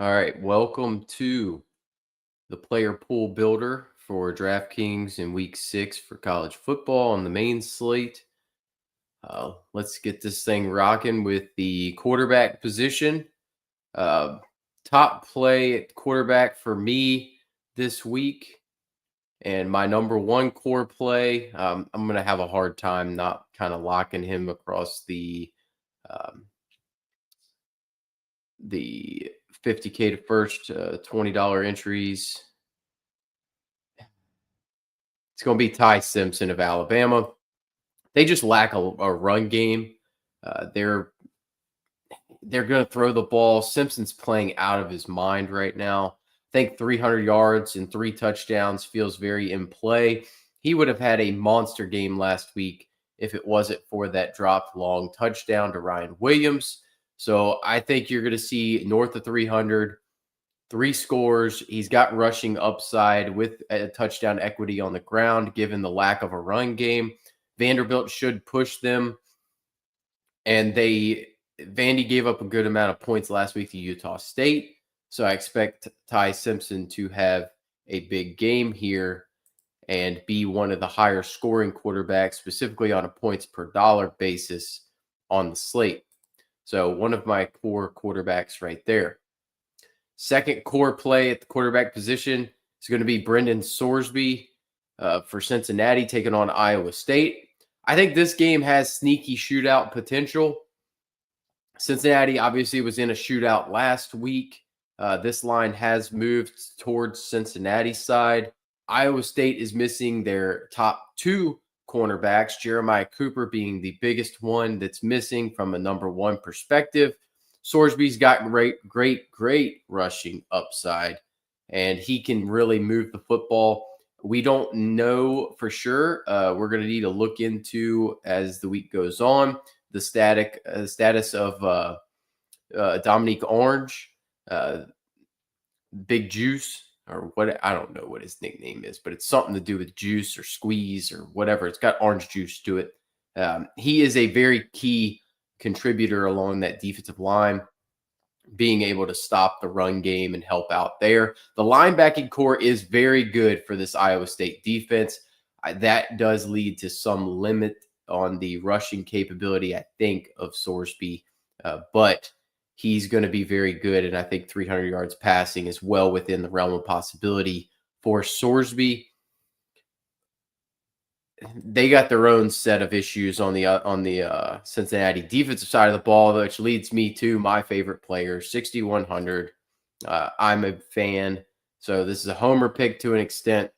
All right, welcome to the player pool builder for Draftkings in week 6 for college football on the main slate. Let's get this thing rocking with the quarterback position. Uh, Top play at quarterback for me this week, and my number one core play. I'm going to have a hard time not kind of locking him across um, the 50K to first, $20 entries. It's going to be Ty Simpson of Alabama. They just lack a run game. They're going to throw the ball. Simpson's playing out of his mind right now. I think 300 yards and 3 touchdowns feels very in play. He would have had a monster game last week if it wasn't for that dropped long touchdown to Ryan Williams. So I think you're going to see north of 300, 3 scores. He's got rushing upside with a touchdown equity on the ground, given the lack of a run game. Vanderbilt should push them. And Vandy gave up a good amount of points last week to Utah State. So I expect Ty Simpson to have a big game here and be one of the higher scoring quarterbacks, specifically on a points per dollar basis on the slate. So one of my core quarterbacks right there. Second core play at the quarterback position is going to be Brendan Sorsby for Cincinnati taking on Iowa State. I think this game has sneaky shootout potential. Cincinnati obviously was in a shootout last week. This line has moved towards Cincinnati's side. Iowa State is missing their top 2 cornerbacks, Jeremiah Cooper being the biggest one that's missing from a number 1 perspective. Sorsby's got great rushing upside, and he can really move the football. We don't know for sure. We're going to need to look into as the week goes on the status of Dominique Orange, Big Juice, or what, I don't know what his nickname is, but it's something to do with juice or squeeze or whatever. It's got orange juice to it. He is a very key contributor along that defensive line, being able to stop the run game and help out there. The linebacking core is very good for this Iowa State defense. That does lead to some limit on the rushing capability, I think, of Sorsby, but he's going to be very good, and I think 300 yards passing is well within the realm of possibility for Sorsby. They got their own set of issues on the Cincinnati defensive side of the ball, which leads me to my favorite player, 6,100. I'm a fan, so this is a homer pick to an extent.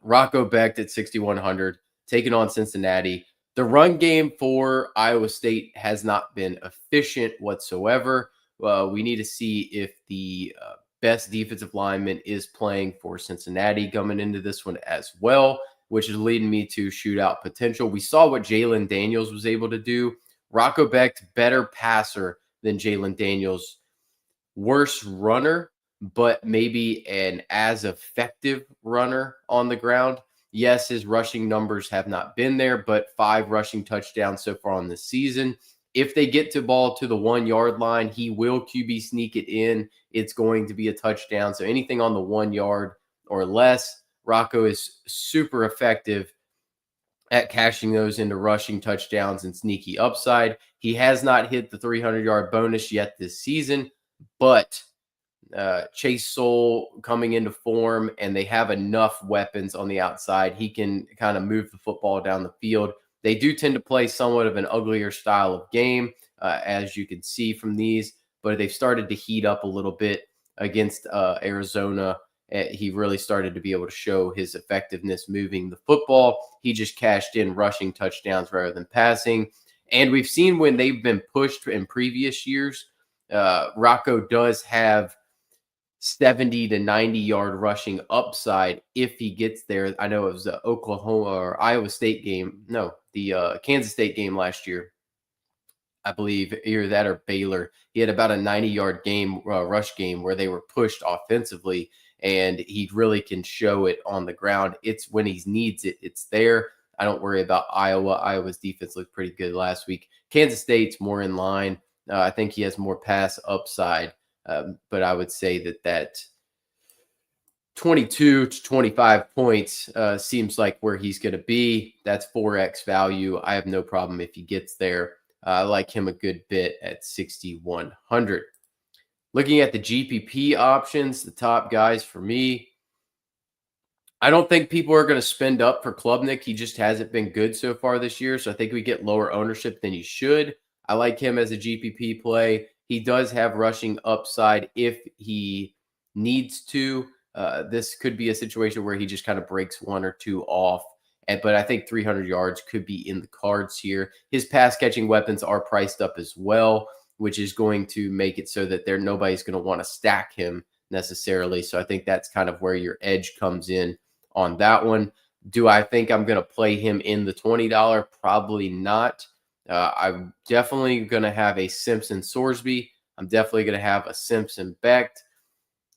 Rocco Becht at 6,100, taking on Cincinnati. The run game for Iowa State has not been efficient whatsoever. We need to see if the best defensive lineman is playing for Cincinnati coming into this one as well, which is leading me to shootout potential. We saw what Jalen Daniels was able to do. Rocco Becht, better passer than Jalen Daniels, worse runner, but maybe an as effective runner on the ground. Yes, his rushing numbers have not been there, but 5 rushing touchdowns so far on the season. If they get to ball to the 1 yard line, he will QB sneak it in. It's going to be a touchdown. So anything on the 1 yard or less, Rocco is super effective at cashing those into rushing touchdowns and sneaky upside. He has not hit the 300-yard bonus yet this season, but Chase Soul coming into form, and they have enough weapons on the outside. He can kind of move the football down the field. They do tend to play somewhat of an uglier style of game, as you can see from these, but they've started to heat up a little bit against Arizona. He really started to be able to show his effectiveness moving the football. He just cashed in rushing touchdowns rather than passing. And we've seen when they've been pushed in previous years, Rocco does have 70 to 90 yard rushing upside if he gets there. I know it was the Oklahoma or Iowa State game. No, the Kansas State game last year. I believe either that or Baylor. He had about a 90-yard game, rush game, where they were pushed offensively, and he really can show it on the ground. It's when he needs it, it's there. I don't worry about Iowa. Iowa's defense looked pretty good last week. Kansas State's more in line. I think he has more pass upside But I would say that 22 to 25 points seems like where he's going to be. That's 4x value. I have no problem if he gets there. I like him a good bit at 6,100. Looking at the GPP options, the top guys for me, I don't think people are going to spend up for Klubnik. He just hasn't been good so far this year. So I think we get lower ownership than he should. I like him as a GPP play. He does have rushing upside if he needs to. This could be a situation where he just kind of breaks one or two off. But I think 300 yards could be in the cards here. His pass catching weapons are priced up as well, which is going to make it so that nobody's going to want to stack him necessarily. So I think that's kind of where your edge comes in on that one. Do I think I'm going to play him in the $20? Probably not. I'm definitely going to have a Simpson Sorsby. I'm definitely going to have a Simpson Becht.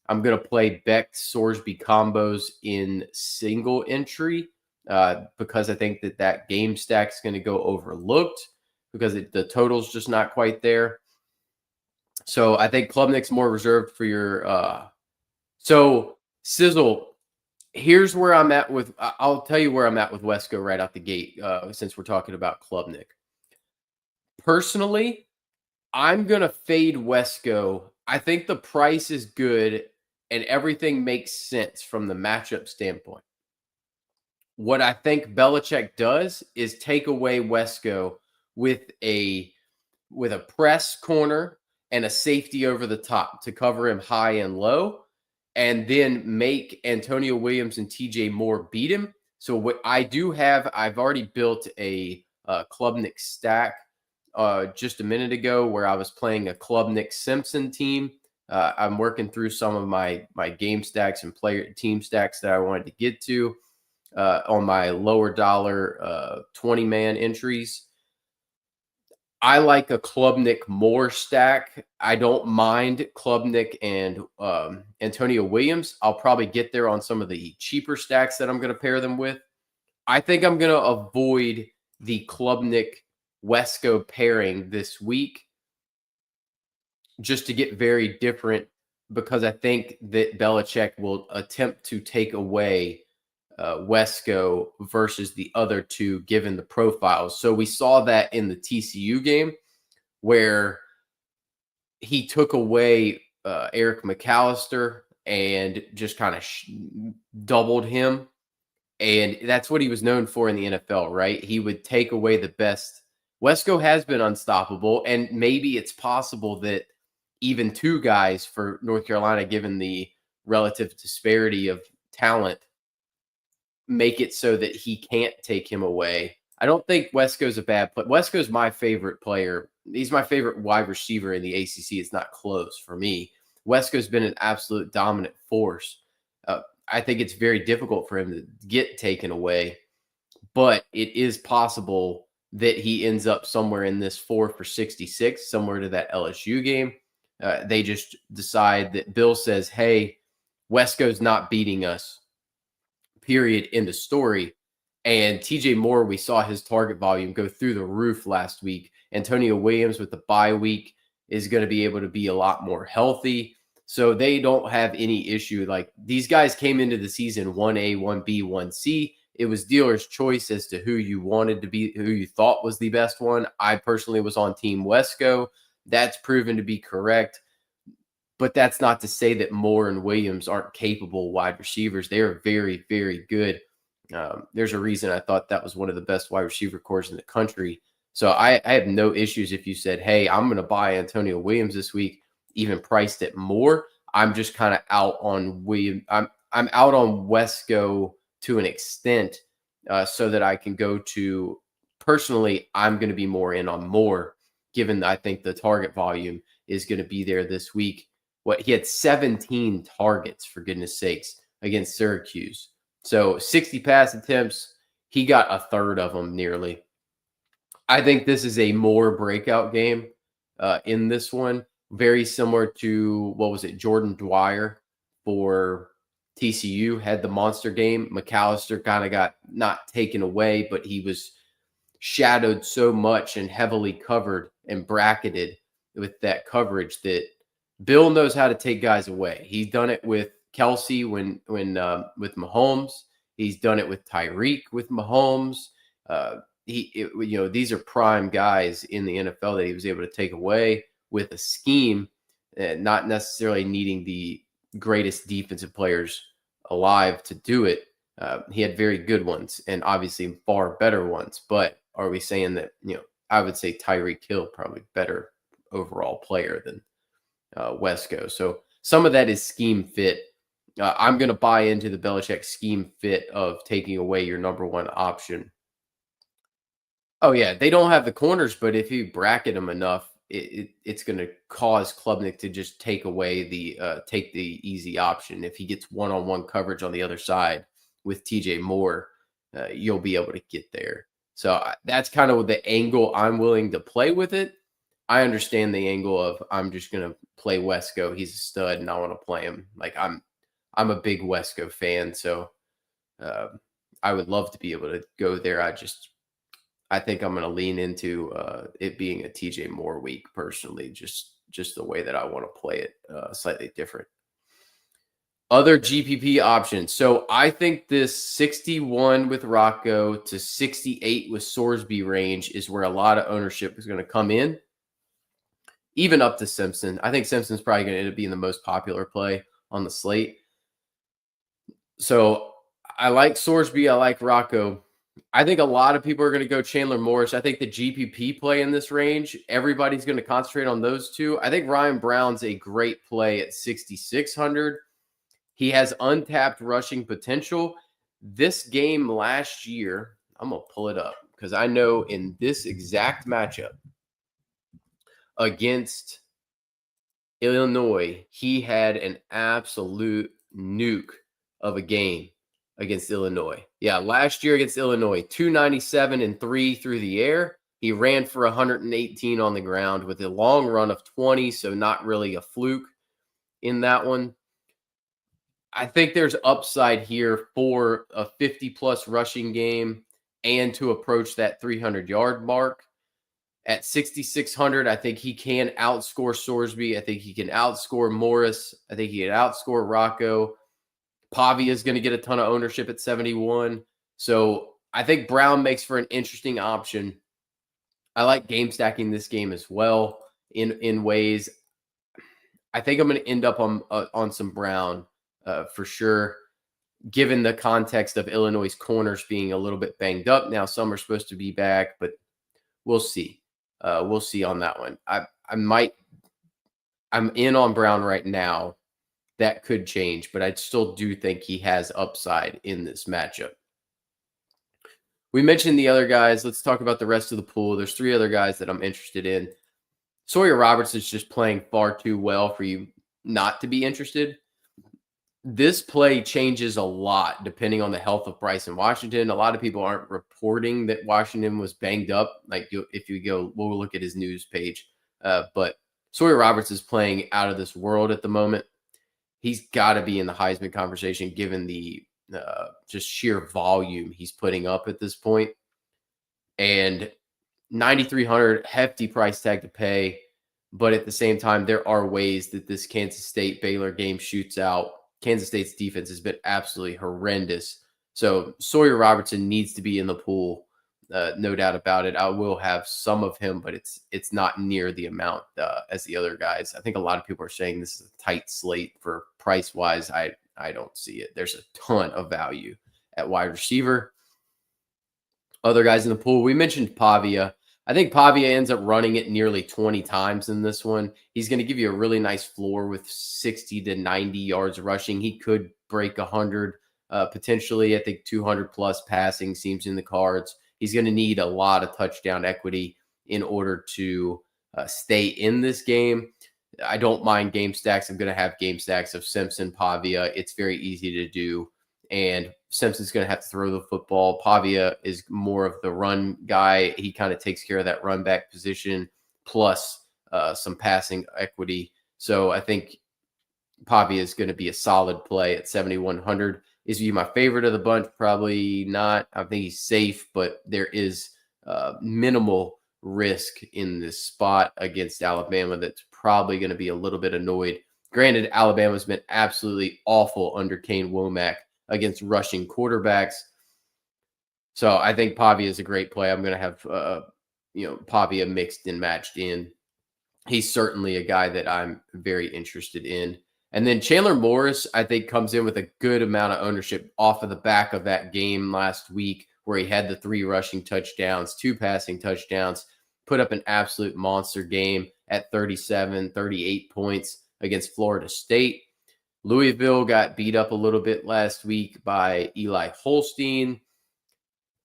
I'm going to play Becht Sorsby combos in single entry because I think that game stack is going to go overlooked because the total's just not quite there. So I think Klubnik's more reserved for your so Sizzle. Here's where I'm at with, I'll tell you where I'm at with Wesco right out the gate, since we're talking about Klubnik. Personally, I'm going to fade Wesco. I think the price is good and everything makes sense from the matchup standpoint. What I think Belichick does is take away Wesco with a press corner and a safety over the top to cover him high and low, and then make Antonio Williams and TJ Moore beat him. So what I do have, I've already built a Klubnik stack just a minute ago where I was playing a Klubnik Simpson team. I'm working through some of my game stacks and player team stacks that I wanted to get to on my lower dollar 20-man entries. I like a Klubnik Moore stack. I don't mind Klubnik and Antonio Williams. I'll probably get there on some of the cheaper stacks that I'm going to pair them with. I think I'm going to avoid the Klubnik Wesco pairing this week just to get very different because I think that Belichick will attempt to take away Wesco versus the other two, given the profiles. So we saw that in the TCU game where he took away Eric McAllister and just kind of doubled him. And that's what he was known for in the NFL, right? He would take away the best. Wesco has been unstoppable, and maybe it's possible that even two guys for North Carolina, given the relative disparity of talent, make it so that he can't take him away. I don't think Wesco's a bad player. Wesco's my favorite player. He's my favorite wide receiver in the ACC. It's not close for me. Wesco's been an absolute dominant force. I think it's very difficult for him to get taken away, but it is possible that he ends up somewhere in this 4 for 66, somewhere to that LSU game. They just decide that Bill says, hey, Wesco's not beating us, period, end of story. And TJ Moore, we saw his target volume go through the roof last week. Antonio Williams with the bye week is going to be able to be a lot more healthy. So they don't have any issue. Like these guys came into the season 1A, 1B, 1C. It was dealer's choice as to who you wanted to be, who you thought was the best one. I personally was on Team Wesco. That's proven to be correct. But that's not to say that Moore and Williams aren't capable wide receivers. They are very, very good. There's a reason I thought that was one of the best wide receiver cores in the country. So I have no issues if you said, hey, I'm going to buy Antonio Williams this week, even priced at more. I'm just kind of out on Williams. I'm out on Wesco to an extent so that I can go to, personally, I'm going to be more in on Moore, given that I think the target volume is going to be there this week. He had 17 targets, for goodness sakes, against Syracuse. So 60 pass attempts, he got a third of them nearly. I think this is a more breakout game in this one. Very similar to, Jordan Dwyer for TCU had the monster game. McAllister kind of got not taken away, but he was shadowed so much and heavily covered and bracketed with that coverage that Bill knows how to take guys away. He's done it with Kelsey with Mahomes. He's done it with Tyreek with Mahomes. These are prime guys in the NFL that he was able to take away with a scheme, not necessarily needing the greatest defensive players alive to do it. He had very good ones and obviously far better ones. But are we saying that, I would say Tyreek Hill probably better overall player than Wesco. So some of that is scheme fit. I'm going to buy into the Belichick scheme fit of taking away your number one option. Oh yeah, they don't have the corners, but if you bracket them enough, it's going to cause Klubnik to just take away take the easy option. If he gets one-on-one coverage on the other side with TJ Moore, you'll be able to get there. So that's kind of the angle I'm willing to play with it. I understand the angle of I'm just going to play Wesco. He's a stud, and I want to play him. Like I'm a big Wesco fan, so I would love to be able to go there. I think I'm going to lean into it being a TJ Moore week personally, just the way that I want to play it, slightly different. Other GPP options. So I think this 61 with Rocco to 68 with Sorsby range is where a lot of ownership is going to come in, even up to Simpson. I think Simpson's probably going to end up being the most popular play on the slate. So I like Sorsby. I like Rocco. I think a lot of people are going to go Chandler Morris. I think the GPP play in this range, everybody's going to concentrate on those two. I think Ryan Brown's a great play at 6,600. He has untapped rushing potential. This game last year, I'm going to pull it up because I know in this exact matchup against Illinois, he had an absolute nuke of a game against Illinois. Yeah, last year against Illinois, 297 and 3 through the air. He ran for 118 on the ground with a long run of 20, so not really a fluke in that one. I think there's upside here for a 50-plus rushing game and to approach that 300-yard mark. At 6,600, I think he can outscore Sorsby. I think he can outscore Morris. I think he can outscore Rocco. Pavia is going to get a ton of ownership at 71. So I think Brown makes for an interesting option. I like game stacking this game as well in ways. I think I'm going to end up on some Brown for sure, given the context of Illinois' corners being a little bit banged up. Now some are supposed to be back, but we'll see. We'll see on that one. I'm in on Brown right now. That could change, but I still do think he has upside in this matchup. We mentioned the other guys. Let's talk about the rest of the pool. There's 3 other guys that I'm interested in. Sawyer Roberts is just playing far too well for you not to be interested. This play changes a lot depending on the health of Bryson Washington. A lot of people aren't reporting that Washington was banged up. Like if you go, we'll look at his news page. But Sawyer Roberts is playing out of this world at the moment. He's got to be in the Heisman conversation given the just sheer volume he's putting up at this point. And 9,300, hefty price tag to pay. But at the same time, there are ways that this Kansas State Baylor game shoots out. Kansas State's defense has been absolutely horrendous. So Sawyer Robertson needs to be in the pool. No doubt about it. I will have some of him, but it's not near the amount as the other guys. I think a lot of people are saying this is a tight slate for price wise. I don't see it. There's a ton of value at wide receiver. Other guys in the pool, we mentioned Pavia. I think Pavia ends up running it nearly 20 times in this one. He's going to give you a really nice floor with 60 to 90 yards rushing. He could break 100 potentially. I think 200 plus passing seems in the cards. He's going to need a lot of touchdown equity in order to stay in this game. I don't mind game stacks. I'm going to have game stacks of Simpson, Pavia. It's very easy to do. And Simpson's going to have to throw the football. Pavia is more of the run guy. He kind of takes care of that run back position plus some passing equity. So I think Pavia is going to be a solid play at 7,100. Is he my favorite of the bunch? Probably not. I think he's safe, but there is minimal risk in this spot against Alabama that's probably going to be a little bit annoyed. Granted, Alabama's been absolutely awful under Kane Womack against rushing quarterbacks. So I think Pavia is a great play. I'm going to have, Pavia mixed and matched in. He's certainly a guy that I'm very interested in. And then Chandler Morris, I think, comes in with a good amount of ownership off of the back of that game last week where he had the 3 rushing touchdowns, 2 passing touchdowns, put up an absolute monster game at 37, 38 points against Florida State. Louisville got beat up a little bit last week by Eli Holstein.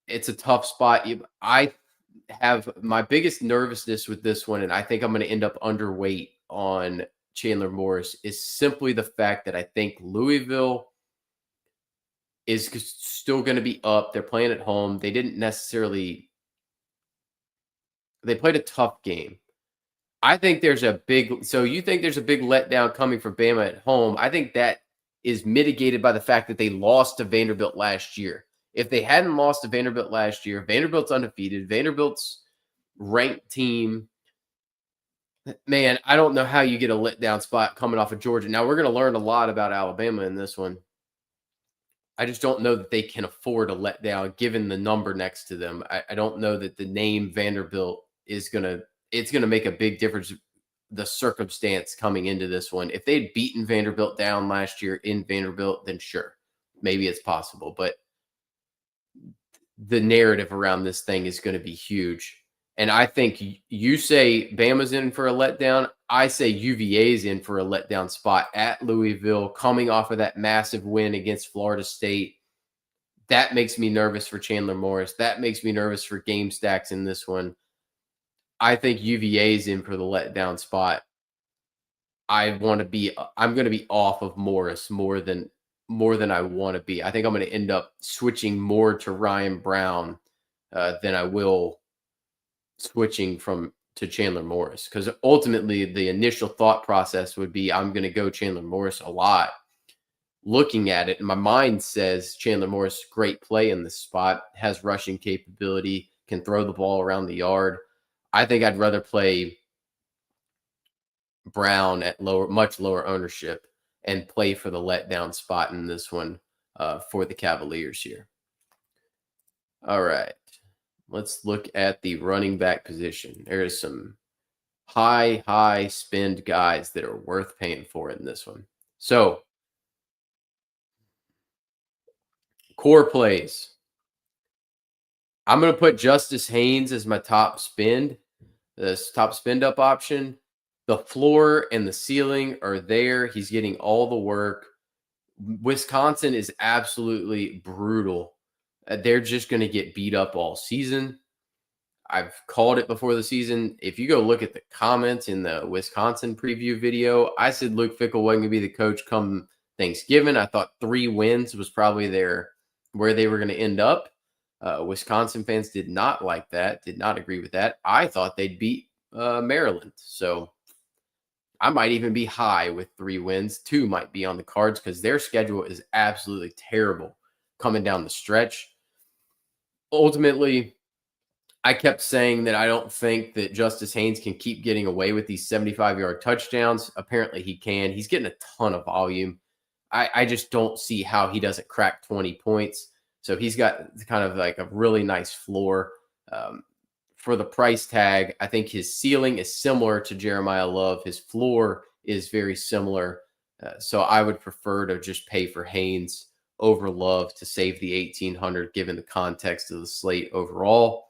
It's a tough spot. I have my biggest nervousness with this one, and I think I'm going to end up underweight on Chandler Morris, is simply the fact that I think Louisville is still going to be up. They're playing at home. They played a tough game. I think there's you think there's a big letdown coming for Bama at home. I think that is mitigated by the fact that they lost to Vanderbilt last year. If they hadn't lost to Vanderbilt last year, Vanderbilt's undefeated. Vanderbilt's ranked team. Man, I don't know how you get a letdown spot coming off of Georgia. Now, we're going to learn a lot about Alabama in this one. I just don't know that they can afford a letdown given the number next to them. I don't know that the name Vanderbilt it's going to make a big difference, the circumstance coming into this one. If they'd beaten Vanderbilt down last year in Vanderbilt, then sure, maybe it's possible. But the narrative around this thing is going to be huge. And I think you say Bama's in for a letdown. I say UVA's in for a letdown spot at Louisville, coming off of that massive win against Florida State. That makes me nervous for Chandler Morris. That makes me nervous for game stacks in this one. I think UVA's in for the letdown spot. I'm going to be off of Morris more than I want to be. I think I'm going to end up switching more to Ryan Brown than I will switching to Chandler Morris, because ultimately the initial thought process would be I'm going to go Chandler Morris a lot. Looking at it, my mind says Chandler Morris, great play in this spot, has rushing capability, can throw the ball around the yard. I think I'd rather play Brown at much lower ownership and play for the letdown spot in this one for the Cavaliers here. All right. Let's look at the running back position. There is some high spend guys that are worth paying for in this one. So, core plays. I'm going to put Justice Haynes as my top spend, this top spend up option. The floor and the ceiling are there. He's getting all the work. Wisconsin is absolutely brutal. They're just going to get beat up all season. I've called it before the season. If you go look at the comments in the Wisconsin preview video, I said Luke Fickell wasn't going to be the coach come Thanksgiving. I thought 3 wins was probably where they were going to end up. Wisconsin fans did not like that, did not agree with that. I thought they'd beat Maryland. So I might even be high with 3 wins. 2 might be on the cards because their schedule is absolutely terrible coming down the stretch. Ultimately, I kept saying that I don't think that Justice Haynes can keep getting away with these 75-yard touchdowns. Apparently he can. He's getting a ton of volume. I just don't see how he doesn't crack 20 points. So he's got kind of like a really nice floor. For the price tag, I think his ceiling is similar to Jeremiah Love. His floor is very similar. So I would prefer to just pay for Haynes over Love to save the $1,800 given the context of the slate overall.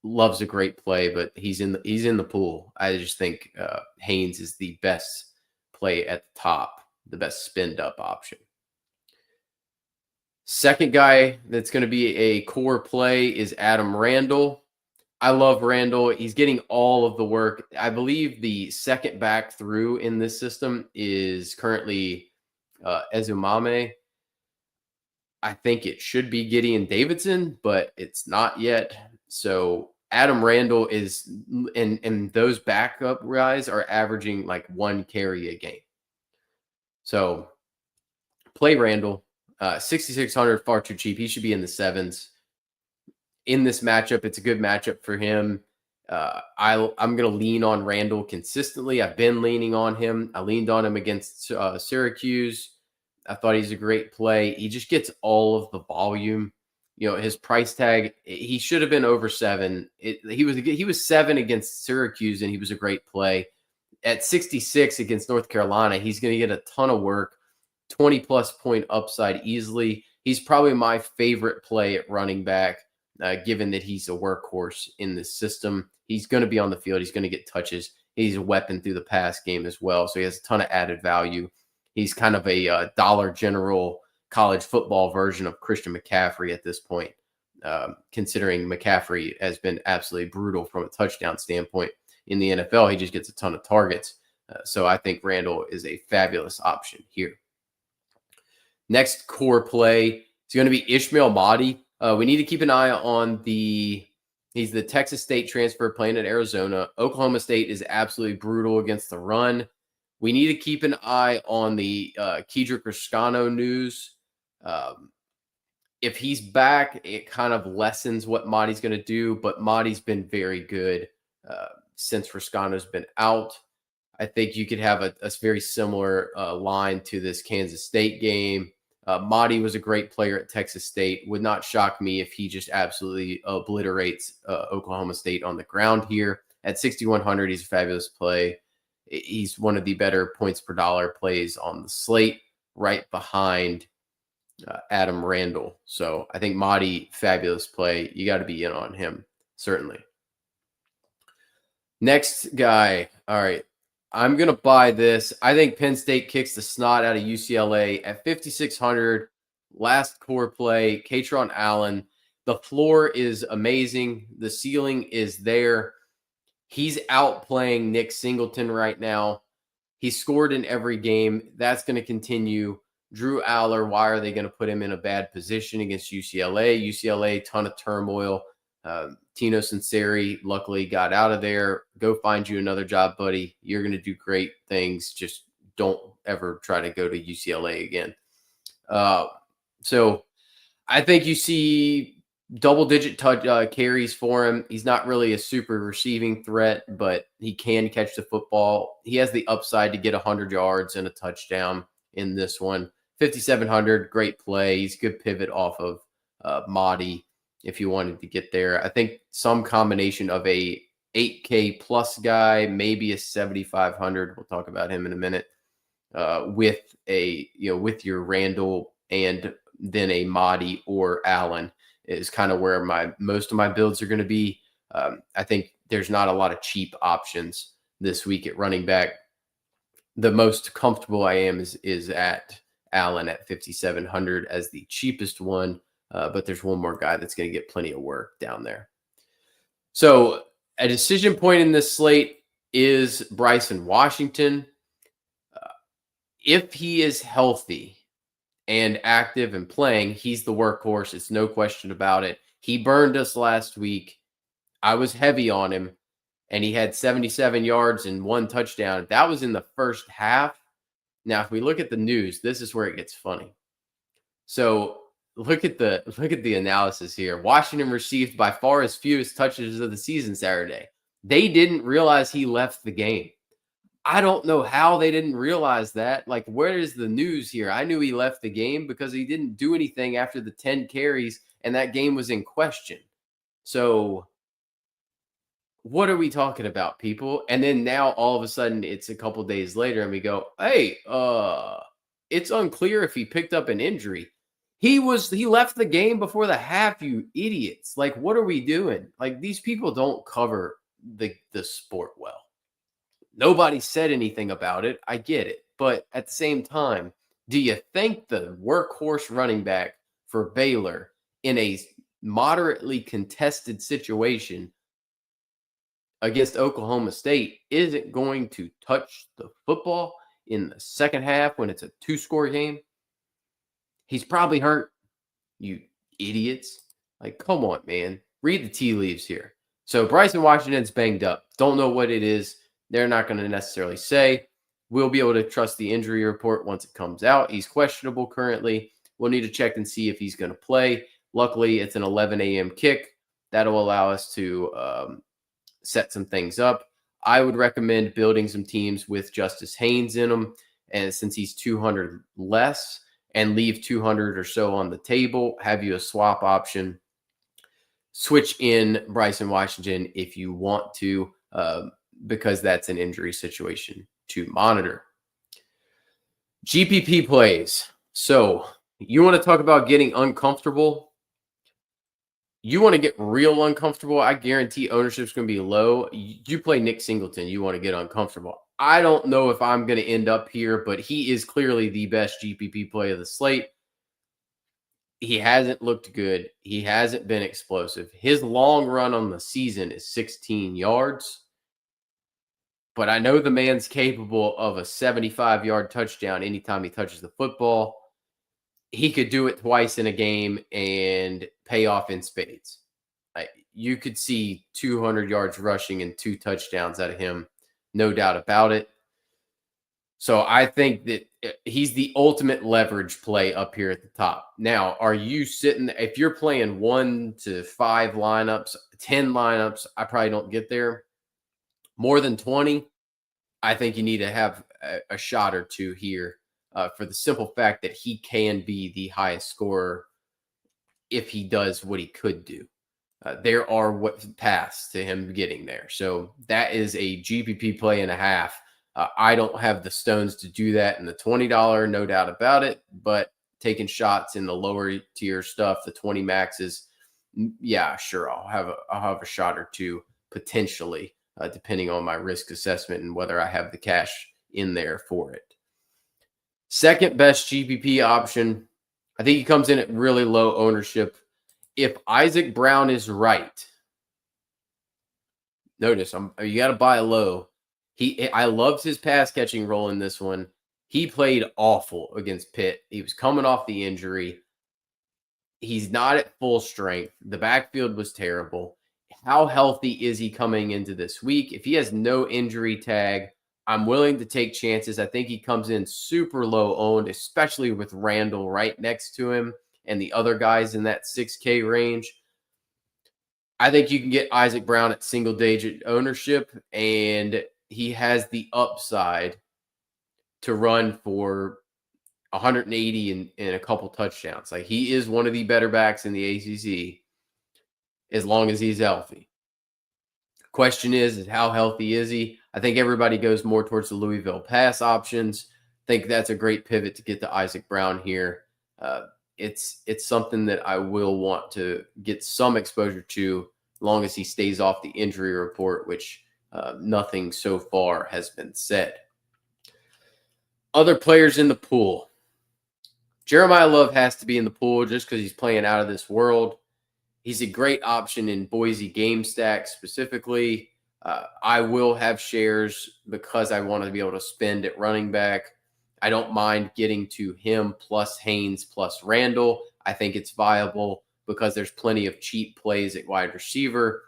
Love's a great play, but he's in the pool. I just think Haynes is the best play at the top, the best spend up option. Second guy that's going to be a core play is Adam Randall. I love Randall. He's getting all of the work. I believe the second back through in this system is currently Ezumame. I think it should be Gideon Davidson, but it's not yet. So Adam Randall is, and those backup guys are averaging like 1 carry a game. So play Randall. 6,600, far too cheap. He should be in the 7s. In this matchup, it's a good matchup for him. I'm going to lean on Randall consistently. I've been leaning on him. I leaned on him against Syracuse. I thought he's a great play. He just gets all of the volume. His price tag, he should have been over 7. He was 7 against Syracuse, and he was a great play. At 66 against North Carolina, he's going to get a ton of work, 20-plus point upside easily. He's probably my favorite play at running back, given that he's a workhorse in this system. He's going to be on the field. He's going to get touches. He's a weapon through the pass game as well, so he has a ton of added value. He's kind of a Dollar General college football version of Christian McCaffrey at this point, considering McCaffrey has been absolutely brutal from a touchdown standpoint. In the NFL, he just gets a ton of targets. So I think Randall is a fabulous option here. Next core play is going to be Ishmael Mahdi. We need to keep an eye on he's the Texas State transfer playing at Arizona. Oklahoma State is absolutely brutal against the run. We need to keep an eye on the Kedrick Roscano news. If he's back, it kind of lessens what Mahdi's going to do, but Mahdi's been very good since Roscano's been out. I think you could have a very similar line to this Kansas State game. Mahdi was a great player at Texas State. Would not shock me if he just absolutely obliterates Oklahoma State on the ground here. At 6,100, he's a fabulous play. He's one of the better points per dollar plays on the slate, right behind Adam Randall. So I think Mahdi, fabulous play. You got to be in on him, certainly. Next guy. All right. I'm going to buy this. I think Penn State kicks the snot out of UCLA at 5,600. Last core play, Katron Allen. The floor is amazing. The ceiling is there. He's outplaying Nick Singleton right now. He scored in every game. That's going to continue. Drew Aller, why are they going to put him in a bad position against UCLA? UCLA, ton of turmoil. Tino Sinceri luckily got out of there. Go find you another job, buddy. You're going to do great things. Just don't ever try to go to UCLA again. So I think you see double-digit carries for him. He's not really a super receiving threat, but he can catch the football. He has the upside to get 100 yards and a touchdown in this one. 5,700, great play. He's a good pivot off of Mahdi if you wanted to get there. I think some combination of a 8K plus guy, maybe a 7,500. We'll talk about him in a minute. With your Randall and then a Mahdi or Allen is kind of where most of my builds are going to be. I think there's not a lot of cheap options this week at running back. The most comfortable I am is at Allen at 5,700 as the cheapest one. But there's one more guy that's going to get plenty of work down there. So a decision point in this slate is Bryson Washington. If he is healthy and active and playing, he's the workhorse. It's no question about it. He burned us last week. I was heavy on him, and he had 77 yards and 1 touchdown. That was in the first half. Now, if we look at the news, this is where it gets funny. So look at the analysis here. Washington received by far his fewest touches of the season Saturday. They didn't realize he left the game. I don't know how they didn't realize that. Like, where is the news here? I knew he left the game because he didn't do anything after the 10 carries, and that game was in question. So what are we talking about, people? And then now all of a sudden it's a couple days later and we go, hey, it's unclear if he picked up an injury. He left the game before the half, you idiots. Like, what are we doing? Like, these people don't cover the sport well. Nobody said anything about it. I get it. But at the same time, do you think the workhorse running back for Baylor in a moderately contested situation against Oklahoma State isn't going to touch the football in the second half when it's a 2-score game? He's probably hurt, you idiots. Like, come on, man. Read the tea leaves here. So Bryson Washington's banged up. Don't know what it is. They're not going to necessarily say. We'll be able to trust the injury report once it comes out. He's questionable currently. We'll need to check and see if he's going to play. Luckily, it's an 11 a.m. kick. That'll allow us to set some things up. I would recommend building some teams with Justice Haynes in them. And since he's 200 less, and leave 200 or so on the table, have you a swap option. Switch in Bryson Washington if you want to, because that's an injury situation to monitor. GPP plays. So you want to talk about getting uncomfortable? You want to get real uncomfortable? I guarantee ownership is going to be low. You play Nick Singleton, you want to get uncomfortable. I don't know if I'm going to end up here, but he is clearly the best GPP play of the slate. He hasn't looked good. He hasn't been explosive. His long run on the season is 16 yards. But I know the man's capable of a 75-yard touchdown anytime he touches the football. He could do it twice in a game and pay off in spades. You could see 200 yards rushing and 2 touchdowns out of him, no doubt about it. So I think that he's the ultimate leverage play up here at the top. Now, are you sitting, if you're playing 1 to 5 lineups, 10 lineups, I probably don't get there. More than 20, I think you need to have a shot or two here for the simple fact that he can be the highest scorer if he does what he could do. There are paths to him getting there. So that is a GPP play and a half. I don't have the stones to do that in the $20, no doubt about it, but taking shots in the lower tier stuff, the 20 maxes, yeah, sure, I'll have a shot or two potentially, depending on my risk assessment and whether I have the cash in there for it. Second best GPP option, I think he comes in at really low ownership. If Isaac Brown is right, notice you got to buy low. I loved his pass catching role in this one. He played awful against Pitt. He was coming off the injury. He's not at full strength. The backfield was terrible. How healthy is he coming into this week? If he has no injury tag, I'm willing to take chances. I think he comes in super low owned, especially with Randall right next to him and the other guys in that 6K range. I think you can get Isaac Brown at single-digit ownership, and he has the upside to run for 180 and a couple touchdowns. Like, he is one of the better backs in the ACC as long as he's healthy. Question is how healthy is he? I think everybody goes more towards the Louisville pass options. I think that's a great pivot to get to Isaac Brown here. It's something that I will want to get some exposure to as long as he stays off the injury report, which nothing so far has been said. Other players in the pool. Jeremiah Love has to be in the pool just because he's playing out of this world. He's a great option in Boise game stack specifically. I will have shares because I want to be able to spend at running back. I don't mind getting to him plus Haynes plus Randall. I think it's viable because there's plenty of cheap plays at wide receiver.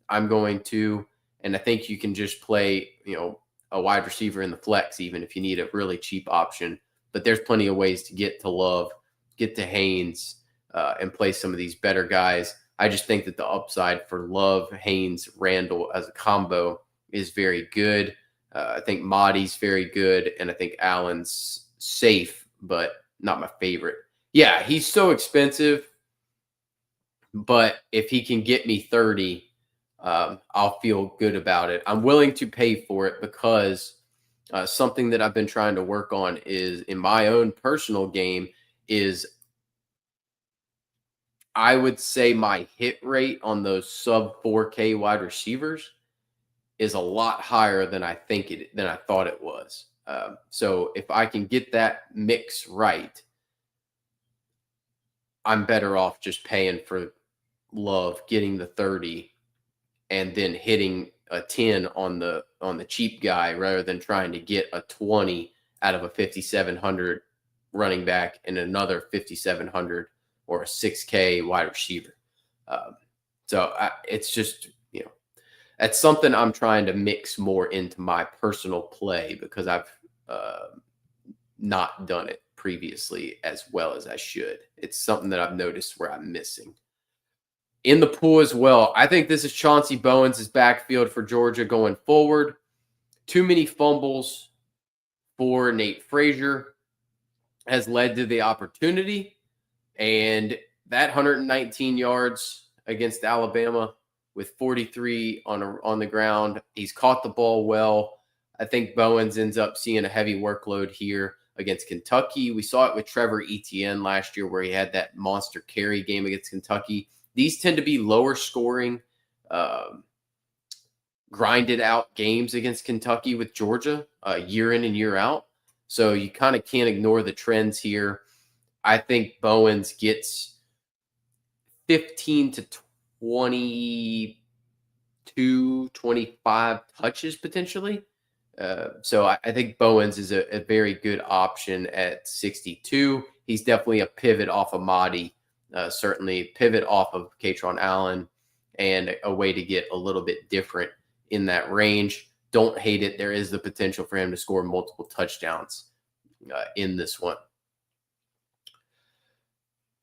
I'm going to, and I think you can just play, a wide receiver in the flex, even if you need a really cheap option. But there's plenty of ways to get to Love, get to Haynes, and play some of these better guys. I just think that the upside for Love, Haynes, Randall as a combo is very good. I think Mahdi's very good, and I think Allen's safe, but not my favorite. Yeah, he's so expensive, but if he can get me 30, I'll feel good about it. I'm willing to pay for it because something that I've been trying to work on is in my own personal game is I would say my hit rate on those sub 4K wide receivers is a lot higher than I thought it was. So if I can get that mix right, I'm better off just paying for Love, getting the 30, and then hitting a 10 on the cheap guy rather than trying to get a 20 out of a 5,700 running back and another 5,700 or a 6K wide receiver. It's just, that's something I'm trying to mix more into my personal play because I've not done it previously as well as I should. It's something that I've noticed where I'm missing. In the pool as well, I think this is Chauncey Bowens' backfield for Georgia going forward. Too many fumbles for Nate Frazier has led to the opportunity. And that 119 yards against Alabama with 43 on the ground, he's caught the ball well. I think Bowens ends up seeing a heavy workload here against Kentucky. We saw it with Trevor Etienne last year where he had that monster carry game against Kentucky. These tend to be lower scoring, grinded out games against Kentucky with Georgia year in and year out. So you kind of can't ignore the trends here. I think Bowens gets 15 to 22, 25 touches potentially. So I think Bowens is a very good option at 62. He's definitely a pivot off of Mahdi, certainly pivot off of Katron Allen, and a way to get a little bit different in that range. Don't hate it. There is the potential for him to score multiple touchdowns in this one.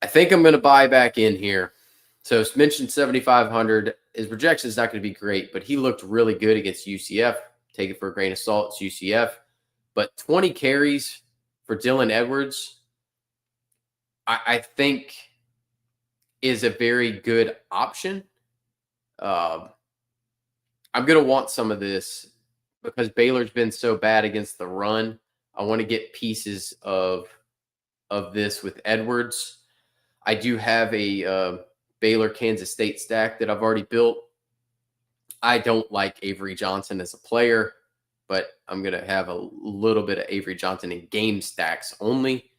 I think I'm going to buy back in here. So it's mentioned 7,500. His projection is not going to be great, but he looked really good against UCF. Take it for a grain of salt. It's UCF. But 20 carries for Dylan Edwards, I think is a very good option. I'm going to want some of this because Baylor's been so bad against the run. I want to get pieces of this with Edwards. I do have a Baylor Kansas State stack that I've already built. I don't like Avery Johnson as a player, but I'm going to have a little bit of Avery Johnson in game stacks only.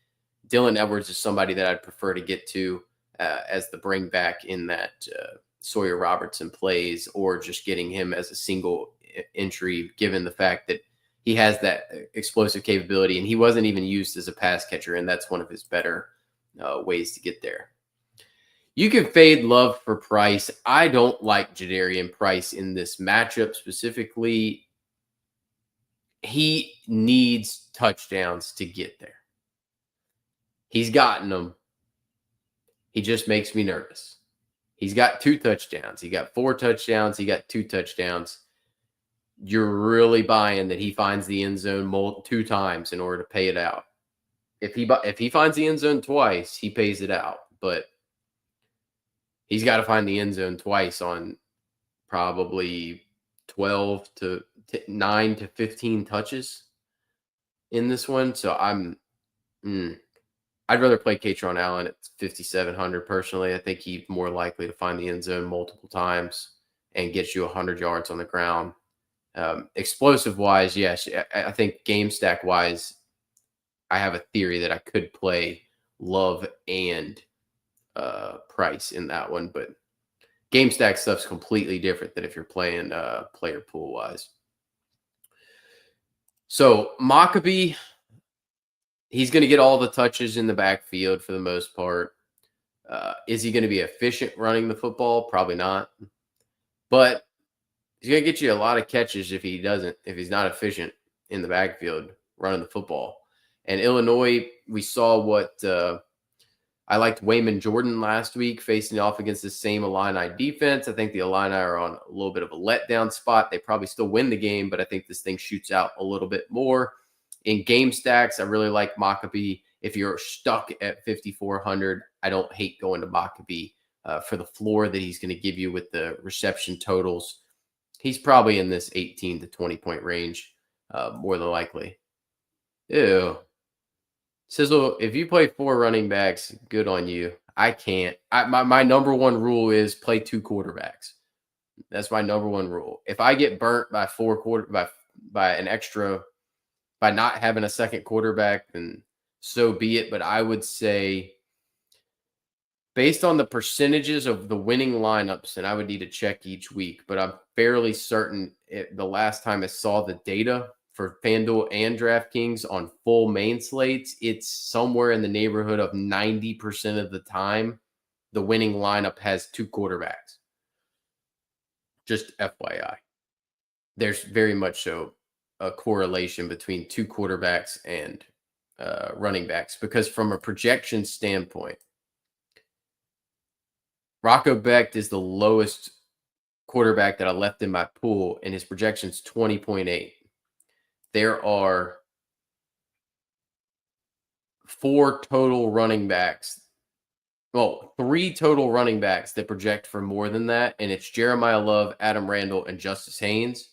Dylan Edwards is somebody that I'd prefer to get to as the bring back in that Sawyer Robertson plays, or just getting him as a single entry, given the fact that he has that explosive capability and he wasn't even used as a pass catcher, and that's one of his better ways to get there. You can fade Love for Price. I don't like Jadarian Price in this matchup specifically. He needs touchdowns to get there. He's gotten them. He just makes me nervous. He's got 2 touchdowns. He got 4 touchdowns. He got 2 touchdowns. You're really buying that he finds the end zone 2 times in order to pay it out. If he finds the end zone twice, he pays it out. But he's got to find the end zone twice on probably 12 to 9 to 15 touches in this one. So I'd rather play Katron Allen at 5,700 personally. I think he's more likely to find the end zone multiple times and get you 100 yards on the ground. Explosive wise, yes. I think game stack wise, I have a theory that I could play Love and Price in that one, but game stack stuff's completely different than if you're playing player pool wise. So Maccabee, he's going to get all the touches in the backfield for the most part. Is he going to be efficient running the football? Probably not. But he's going to get you a lot of catches if he's not efficient in the backfield running the football. And Illinois, we saw what I liked Wayman Jordan last week facing off against the same Illini defense. I think the Illini are on a little bit of a letdown spot. They probably still win the game, but I think this thing shoots out a little bit more. In game stacks, I really like Maccabee. If you're stuck at 5,400, I don't hate going to Maccabee for the floor that he's going to give you with the reception totals. He's probably in this 18 to 20 point range, more than likely. Ew. Sizzle, if you play 4 running backs, good on you. I can't. My number one rule is play 2 quarterbacks. That's my number one rule. If I get burnt by by not having a second quarterback, then so be it. But I would say, based on the percentages of the winning lineups, and I would need to check each week, but I'm fairly certain the last time I saw the data for FanDuel and DraftKings on full main slates, it's somewhere in the neighborhood of 90% of the time the winning lineup has 2 quarterbacks. Just FYI. There's very much so a correlation between 2 quarterbacks and running backs, because from a projection standpoint, Rocco Becht is the lowest quarterback that I left in my pool, and his projection's 20.8. There are 4 total running backs. Well, 3 total running backs that project for more than that, and it's Jeremiah Love, Adam Randall, and Justice Haynes.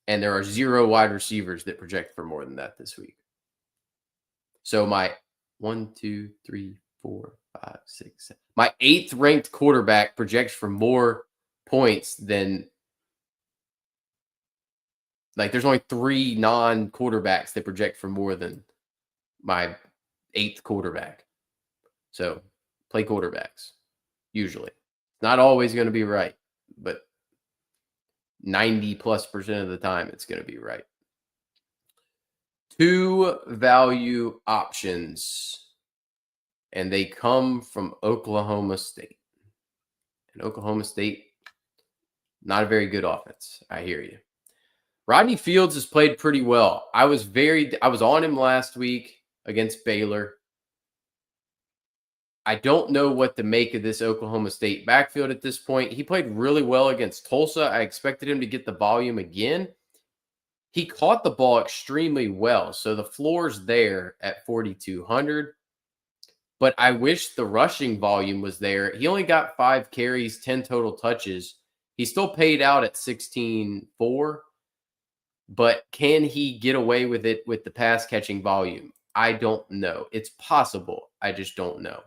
And there are 0 wide receivers that project for more than that this week. So my 1, 2, 3, 4, 5, 6, 7. My 8th ranked quarterback projects for more points than, like, there's only 3 non-quarterbacks that project for more than my 8th quarterback. So play quarterbacks, usually. Not always going to be right, but 90+% of the time it's going to be right. 2 value options, and they come from Oklahoma State. And Oklahoma State, not a very good offense. I hear you. Rodney Fields has played pretty well. I was on him last week against Baylor. I don't know what to make of this Oklahoma State backfield at this point. He played really well against Tulsa. I expected him to get the volume again. He caught the ball extremely well, so the floor's there at 4,200. But I wish the rushing volume was there. He only got 5 carries, 10 total touches. He still paid out at 16.4. But can he get away with it with the pass catching volume? I don't know. It's possible. I just don't know.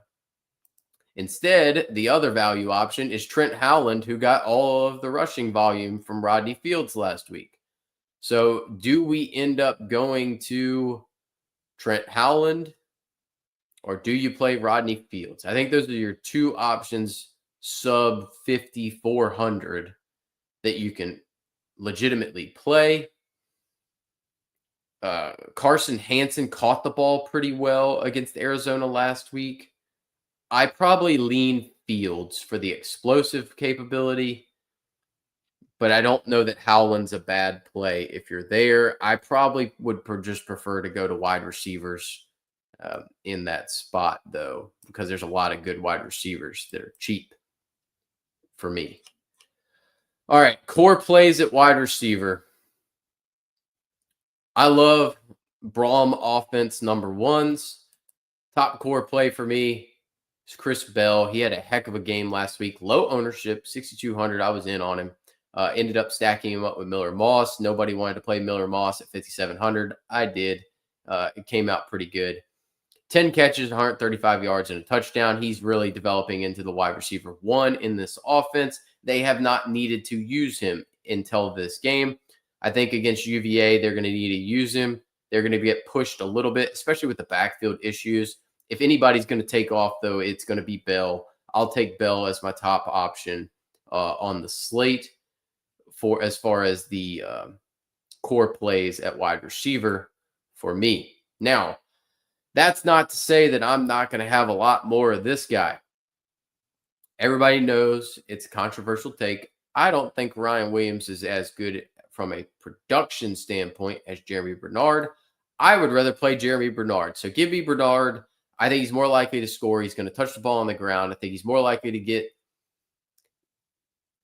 Instead, the other value option is Trent Howland, who got all of the rushing volume from Rodney Fields last week. So do we end up going to Trent Howland, or do you play Rodney Fields? I think those are your 2 options sub 5,400 that you can legitimately play. Carson Hansen caught the ball pretty well against Arizona last week. I probably lean Fields for the explosive capability, but I don't know that Howland's a bad play if you're there. I probably would just prefer to go to wide receivers in that spot, though, because there's a lot of good wide receivers that are cheap for me. All right, core plays at wide receiver. I love Braum offense number 1s. Top core play for me is Chris Bell. He had a heck of a game last week. Low ownership, 6,200. I was in on him. Ended up stacking him up with Miller Moss. Nobody wanted to play Miller Moss at 5,700. I did. It came out pretty good. 10 catches, 135 yards, and a touchdown. He's really developing into the wide receiver 1 in this offense. They have not needed to use him until this game. I think against UVA, they're going to need to use him. They're going to get pushed a little bit, especially with the backfield issues. If anybody's going to take off, though, it's going to be Bell. I'll take Bell as my top option on the slate for as far as the core plays at wide receiver for me. Now, that's not to say that I'm not going to have a lot more of this guy. Everybody knows it's a controversial take. I don't think Ryan Williams is as good from a production standpoint as Jeremy Bernard. I would rather play Jeremy Bernard. So give me Bernard. I think he's more likely to score. He's going to touch the ball on the ground. I think he's more likely to get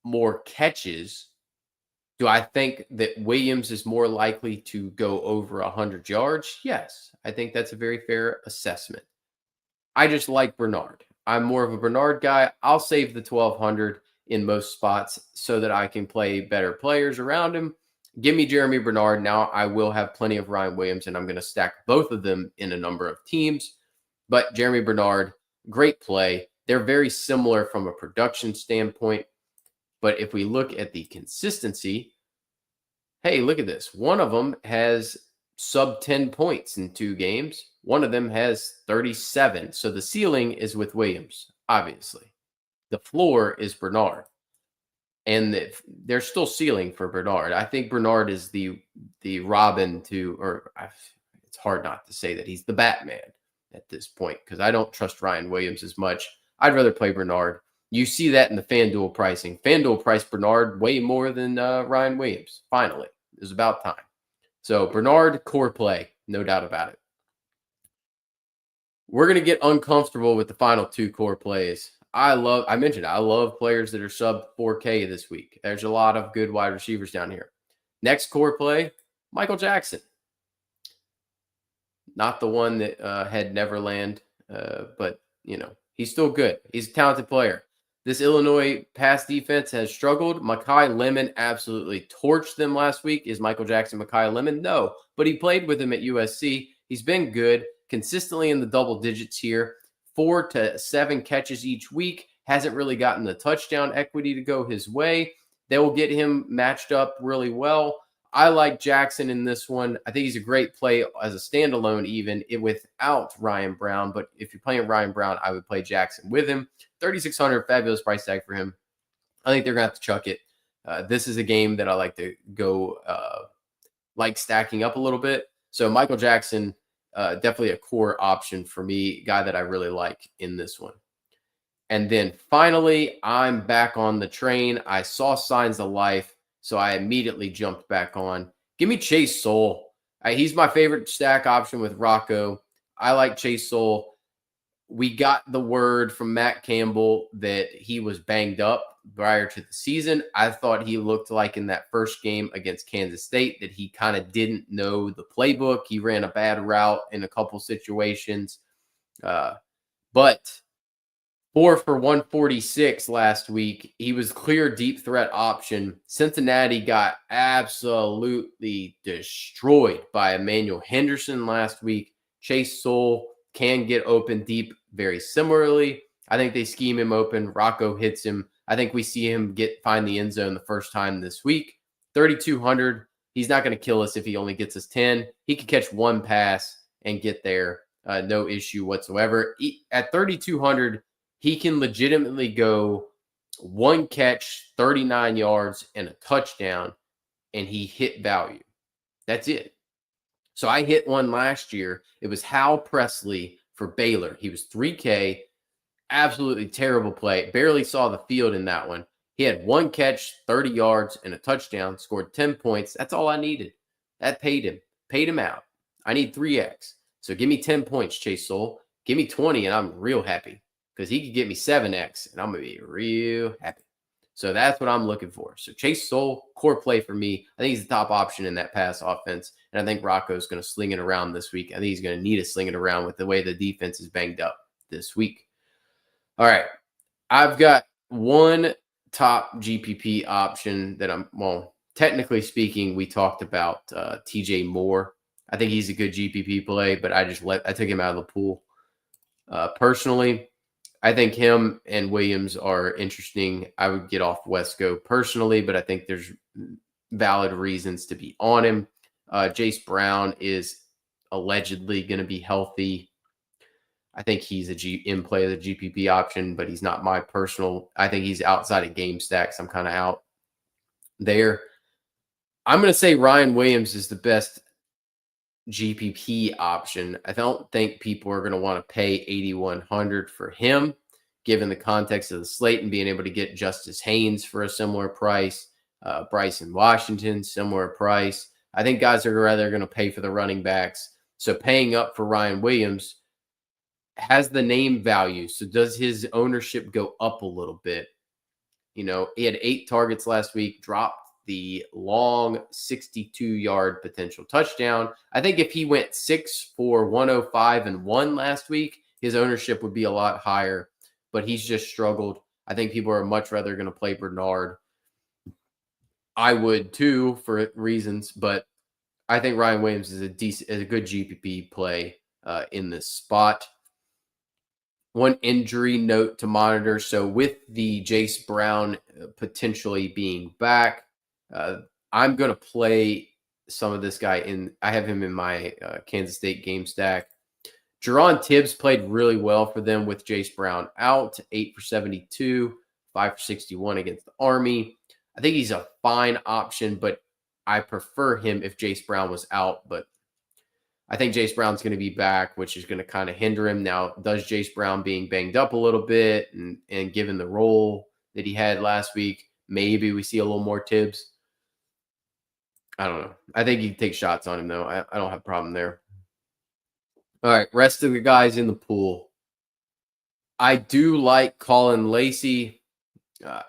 more catches. Do I think that Williams is more likely to go over 100 yards? Yes. I think that's a very fair assessment. I just like Bernard. I'm more of a Bernard guy. I'll save the 1,200 in most spots so that I can play better players around him. Give me Jeremy Bernard. Now I will have plenty of Ryan Williams, and I'm going to stack both of them in a number of teams. But Jeremy Bernard, great play. They're very similar from a production standpoint. But if we look at the consistency, hey, look at this. One of them has sub 10 points in 2 games. One of them has 37. So the ceiling is with Williams, obviously. The floor is Bernard. And they're still ceiling for Bernard. I think Bernard is the Robin to, or it's hard not to say that he's the Batman at this point, because I don't trust Ryan Williams as much. I'd rather play Bernard. You see that in the FanDuel pricing. FanDuel priced Bernard way more than Ryan Williams. Finally, it was about time. So Bernard, core play, no doubt about it. We're going to get uncomfortable with the final 2 core plays. I mentioned I love players that are sub 4K this week. There's a lot of good wide receivers down here. Next core play, Michael Jackson. Not the one that had Neverland, but he's still good. He's a talented player. This Illinois pass defense has struggled. Mekhi Lemon absolutely torched them last week. Is Michael Jackson Mekhi Lemon? No, but he played with him at USC. He's been good, consistently in the double digits here. 4 to 7 catches each week. Hasn't really gotten the touchdown equity to go his way. They will get him matched up really well. I like Jackson in this one. I think he's a great play as a standalone, even without Ryan Brown. But if you're playing Ryan Brown, I would play Jackson with him. 3,600, fabulous price tag for him. I think they're going to have to chuck it. This is a game that I like to go like stacking up a little bit. So Michael Jackson, definitely a core option for me, guy that I really like in this one. And then finally, I'm back on the train. I saw signs of life, so I immediately jumped back on. Give me Chase Soul. He's my favorite stack option with Rocco. I like Chase Soul. We got the word from Matt Campbell that he was banged up prior to the season. I thought he looked like in that first game against Kansas State that he kind of didn't know the playbook. He ran a bad route in a couple situations. But 4 for 146 last week. He was clear deep threat option. Cincinnati got absolutely destroyed by Emmanuel Henderson last week. Chase Soul can get open deep very similarly. I think they scheme him open. Rocco hits him. I think we see him find the end zone the first time this week. 3,200. He's not going to kill us if he only gets us 10. He could catch one pass and get there. No issue whatsoever. At 3,200, he can legitimately go one catch, 39 yards, and a touchdown, and he hit value. That's it. So I hit one last year. It was Hal Presley for Baylor. He was 3K, absolutely terrible play. Barely saw the field in that one. He had one catch, 30 yards, and a touchdown, scored 10 points. That's all I needed. That paid him out. I need 3X. So give me 10 points, Chase Soul. Give me 20, and I'm real happy because he could get me 7X, and I'm going to be real happy. So that's what I'm looking for. So Chase Soul, core play for me. I think he's the top option in that pass offense, and I think Rocco's going to sling it around this week. I think he's going to need to sling it around with the way the defense is banged up this week. All right. I've got one top GPP option that technically speaking, we talked about TJ Moore. I think he's a good GPP play, but I took him out of the pool. Personally, I think him and Williams are interesting. I would get off Wesco personally, but I think there's valid reasons to be on him. Jace Brown is allegedly going to be healthy. I think he's in play as a GPP option, but he's not my personal. I think he's outside of game stacks. I'm kind of out there. I'm going to say Ryan Williams is the best GPP option. I don't think people are going to want to pay $8,100 for him, given the context of the slate and being able to get Justice Haynes for a similar price, Bryson Washington, similar price. I think guys are rather going to pay for the running backs. So paying up for Ryan Williams has the name value. So does his ownership go up a little bit? He had 8 targets last week, dropped the long 62-yard potential touchdown. I think if he went 6 for 105 and 1 last week, his ownership would be a lot higher, but he's just struggled. I think people are much rather going to play Bernard. I would too for reasons, but I think Ryan Williams is a good GPP play in this spot. One injury note to monitor. So with the Jace Brown potentially being back, I'm going to play some of this guy in. I have him in my Kansas State game stack. Jerron Tibbs played really well for them with Jace Brown out. 8 for 72, 5 for 61 against the Army. I think he's a fine option, but I prefer him if Jace Brown was out. But I think Jace Brown's going to be back, which is going to kind of hinder him. Now, does Jace Brown being banged up a little bit and given the role that he had last week, maybe we see a little more Tibbs? I don't know. I think you can take shots on him, though. I don't have a problem there. All right, rest of the guys in the pool. I do like Colin Lacey.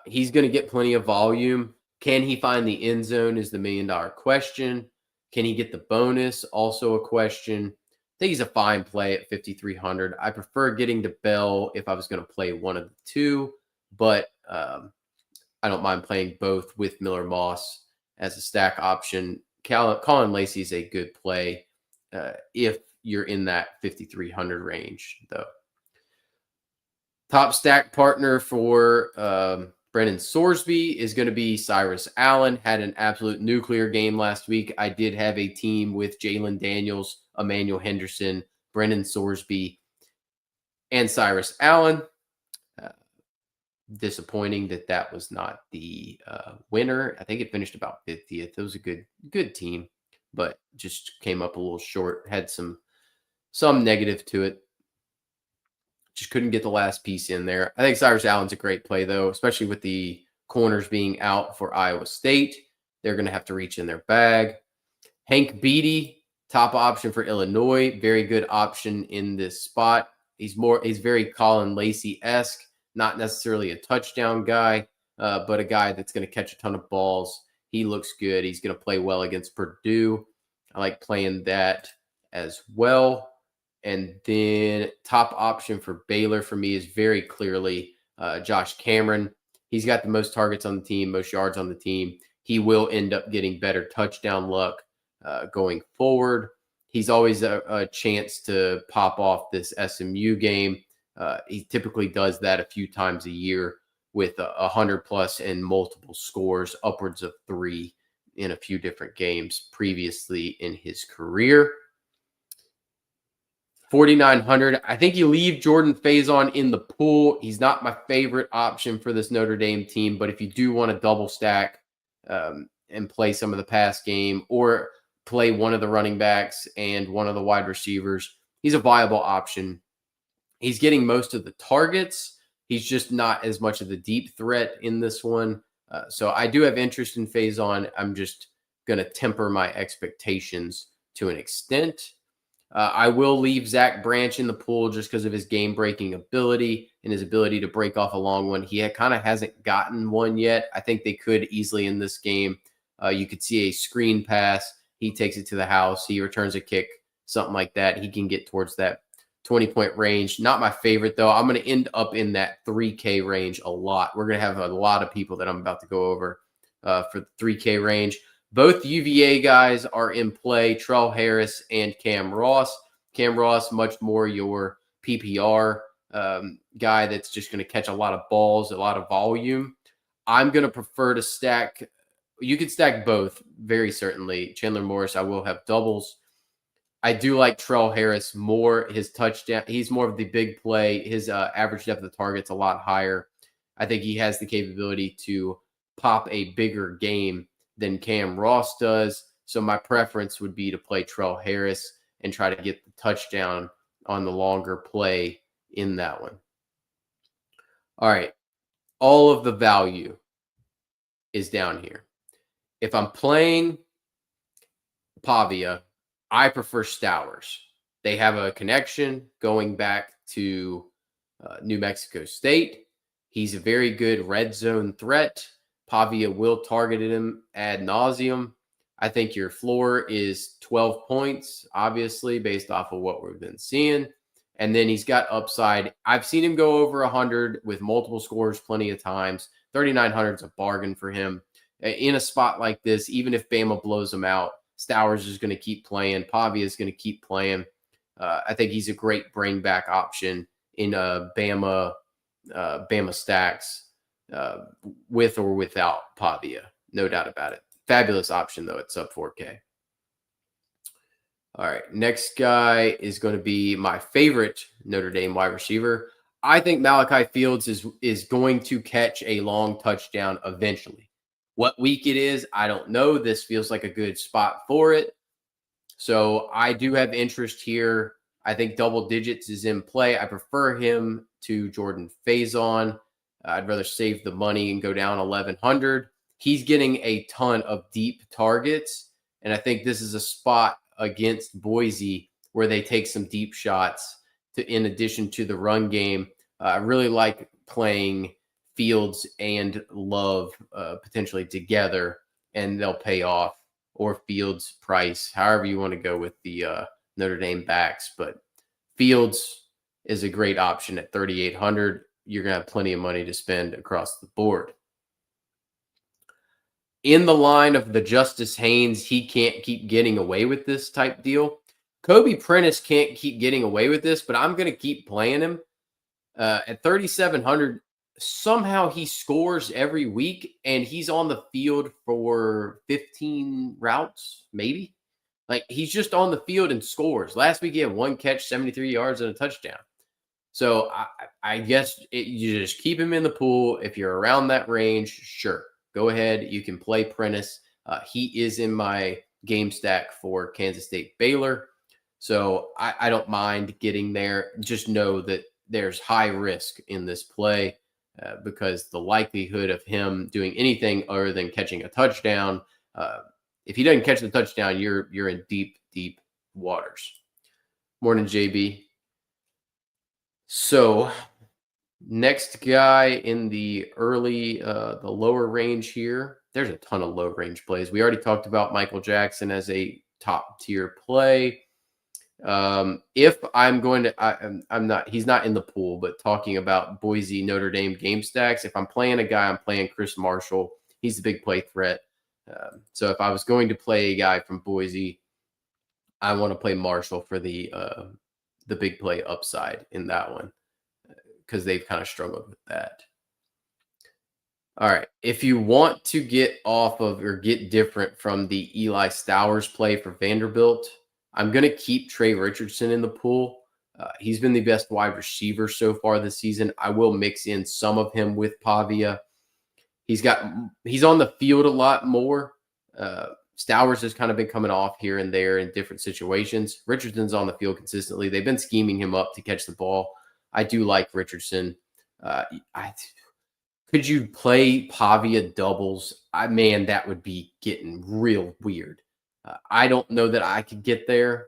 He's going to get plenty of volume. Can he find the end zone is the $1 million question. Can he get the bonus? Also a question. I think he's a fine play at 5,300. I prefer getting to Bell if I was going to play one of the two, but I don't mind playing both with Miller Moss as a stack option. Colin Lacey is a good play if you're in that 5,300 range, though. Top stack partner for Brennan Sorsby is going to be Cyrus Allen. Had an absolute nuclear game last week. I did have a team with Jalen Daniels, Emmanuel Henderson, Brennan Sorsby, and Cyrus Allen. Disappointing that was not the winner. I think it finished about 50th. It was a good team, but just came up a little short. Had some negative to it. Just couldn't get the last piece in there. I think Cyrus Allen's a great play, though, especially with the corners being out for Iowa State. They're going to have to reach in their bag. Hank Beatty, top option for Illinois. Very good option in this spot. He's very Colin Lacey-esque, not necessarily a touchdown guy, but a guy that's going to catch a ton of balls. He looks good. He's going to play well against Purdue. I like playing that as well. And then top option for Baylor for me is very clearly Josh Cameron. He's got the most targets on the team, most yards on the team. He will end up getting better touchdown luck going forward. He's always a chance to pop off this SMU game. He typically does that a few times a year with 100 plus and multiple scores, upwards of 3 in a few different games previously in his career. 4,900. I think you leave Jordan Faison in the pool. He's not my favorite option for this Notre Dame team, but if you do want to double stack and play some of the pass game or play one of the running backs and one of the wide receivers, he's a viable option. He's getting most of the targets. He's just not as much of the deep threat in this one. So I do have interest in Faison. I'm just going to temper my expectations to an extent. I will leave Zach Branch in the pool just because of his game-breaking ability and his ability to break off a long one. He kind of hasn't gotten one yet. I think they could easily in this game. You could see a screen pass. He takes it to the house. He returns a kick, something like that. He can get towards that 20-point range. Not my favorite, though. I'm going to end up in that 3K range a lot. We're going to have a lot of people that I'm about to go over for the 3K range. Both UVA guys are in play, Trell Harris and Cam Ross. Cam Ross, much more your PPR guy that's just going to catch a lot of balls, a lot of volume. I'm going to prefer to stack. You could stack both, very certainly. Chandler Morris, I will have doubles. I do like Trell Harris more. His touchdown, he's more of the big play. His average depth of target's a lot higher. I think he has the capability to pop a bigger game than Cam Ross does. So my preference would be to play Trell Harris and try to get the touchdown on the longer play in that one. All right. All of the value is down here. If I'm playing Pavia, I prefer Stowers. They have a connection going back to New Mexico State. He's a very good red zone threat. Pavia will target him ad nauseum. I think your floor is 12 points, obviously, based off of what we've been seeing. And then he's got upside. I've seen him go over 100 with multiple scores plenty of times. 3,900 is a bargain for him. In a spot like this, even if Bama blows him out, Stowers is going to keep playing. Pavia is going to keep playing. I think he's a great bring back option in Bama stacks. With or without Pavia, no doubt about it. Fabulous option, though, at sub 4K. All right, next guy is going to be my favorite Notre Dame wide receiver. I think Malachi Fields is going to catch a long touchdown eventually. What week it is, I don't know. This feels like a good spot for it. So I do have interest here. I think double digits is in play. I prefer him to Jordan Faison. I'd rather save the money and go down 1,100. He's getting a ton of deep targets, and I think this is a spot against Boise where they take some deep shots in addition to the run game. I really like playing Fields and Love potentially together, and they'll pay off. Or Fields, Price, however you want to go with the Notre Dame backs. But Fields is a great option at 3,800. You're going to have plenty of money to spend across the board. In the line of the Justice Haynes, he can't keep getting away with this type deal. Kobe Prentice can't keep getting away with this, but I'm going to keep playing him. At 3,700, somehow he scores every week, and he's on the field for 15 routes, maybe. Like, he's just on the field and scores. Last week he had 1 catch, 73 yards, and a touchdown. So I guess you just keep him in the pool. If you're around that range, sure, go ahead. You can play Prentice. He is in my game stack for Kansas State Baylor. So I don't mind getting there. Just know that there's high risk in this play because the likelihood of him doing anything other than catching a touchdown, if he doesn't catch the touchdown, you're in deep, deep waters. Morning, JB. So next guy in the the lower range here, there's a ton of low range plays. We already talked about Michael Jackson as a top tier play. If I'm going to, I'm not, he's not in the pool, but talking about Boise Notre Dame game stacks, if I'm playing a guy, I'm playing Chris Marshall. He's a big play threat. So if I was going to play a guy from Boise, I want to play Marshall for the big play upside in that one because they've kind of struggled with that. All right. If you want to get off of or get different from the Eli Stowers play for Vanderbilt, I'm going to keep Trey Richardson in the pool. He's been the best wide receiver so far this season. I will mix in some of him with Pavia. He's on the field a lot more. Stowers has kind of been coming off here and there in different situations. Richardson's on the field consistently. They've been scheming him up to catch the ball. I do like Richardson. Could you play Pavia doubles? Man, that would be getting real weird. I don't know that I could get there.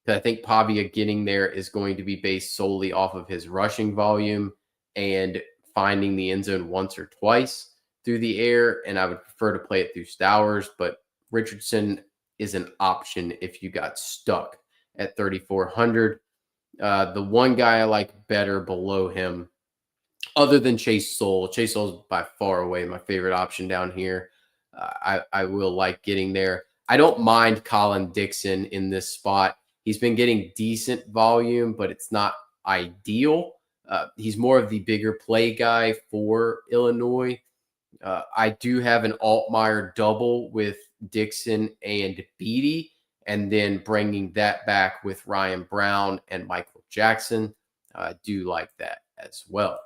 I think Pavia getting there is going to be based solely off of his rushing volume and finding the end zone once or twice through the air. And I would prefer to play it through Stowers, but Richardson is an option if you got stuck at 3,400. The one guy I like better below him, other than Chase Soul is by far away my favorite option down here. I will like getting there. I don't mind Colin Dixon in this spot. He's been getting decent volume, but it's not ideal. He's more of the bigger play guy for Illinois. I do have an Altmaier double with Dixon and Beatty, and then bringing that back with Ryan Brown and Michael Jackson. I do like that as well.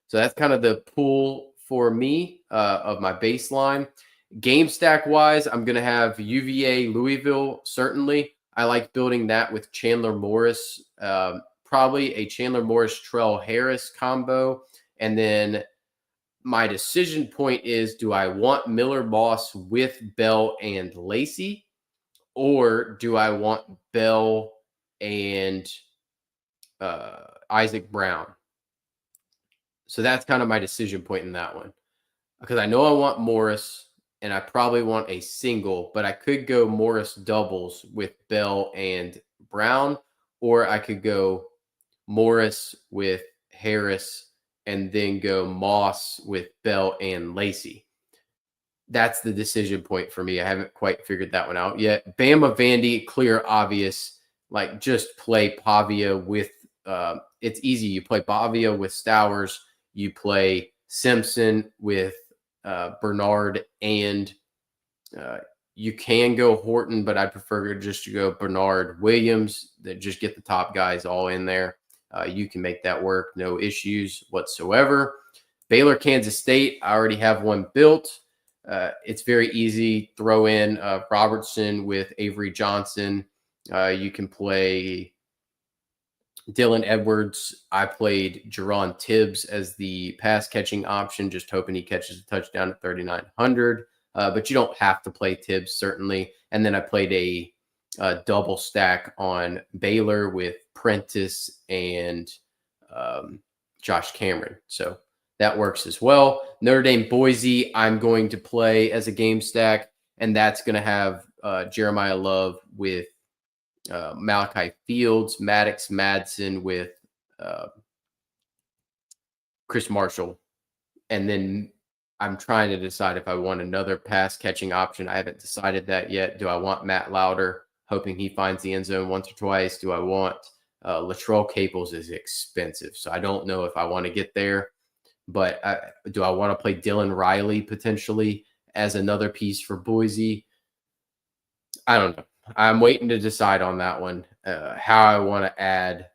So that's kind of the pool for me of my baseline. Game stack wise, I'm going to have UVA Louisville, certainly. I like building that with Chandler Morris, probably a Chandler Morris Trell Harris combo. And then my decision point is, do I want Miller Moss with Bell and Lacey, or do I want Bell and Isaac Brown? So that's kind of my decision point in that one, because I know I want Morris and I probably want a single, but I could go Morris doubles with Bell and Brown, or I could go Morris with Harris and then go Moss with Bell and Lacey. That's the decision point for me. I haven't quite figured that one out yet. Bama Vandy, clear, obvious. Like, just play Pavia with it's easy. You play Pavia with Stowers. You play Simpson with Bernard, and you can go Horton, but I prefer just to go Bernard Williams. That just get the top guys all in there. You can make that work, no issues whatsoever. Baylor, Kansas State, I already have one built. It's very easy. Throw in Robertson with Avery Johnson. You can play Dylan Edwards. I played Jerron Tibbs as the pass catching option, just hoping he catches a touchdown at 3,900. But you don't have to play Tibbs, certainly. And then I played a double stack on Baylor with Prentice and Josh Cameron. So that works as well. Notre Dame Boise, I'm going to play as a game stack, and that's going to have Jeremiah Love with Malachi Fields, Maddox Madsen with Chris Marshall. And then I'm trying to decide if I want another pass catching option. I haven't decided that yet. Do I want Matt Lauder, hoping he finds the end zone once or twice? Do I want Latrell Caples is expensive, so I don't know if I want to get there. But do I want to play Dylan Riley potentially as another piece for Boise? I don't know. I'm waiting to decide on that one, how I want to add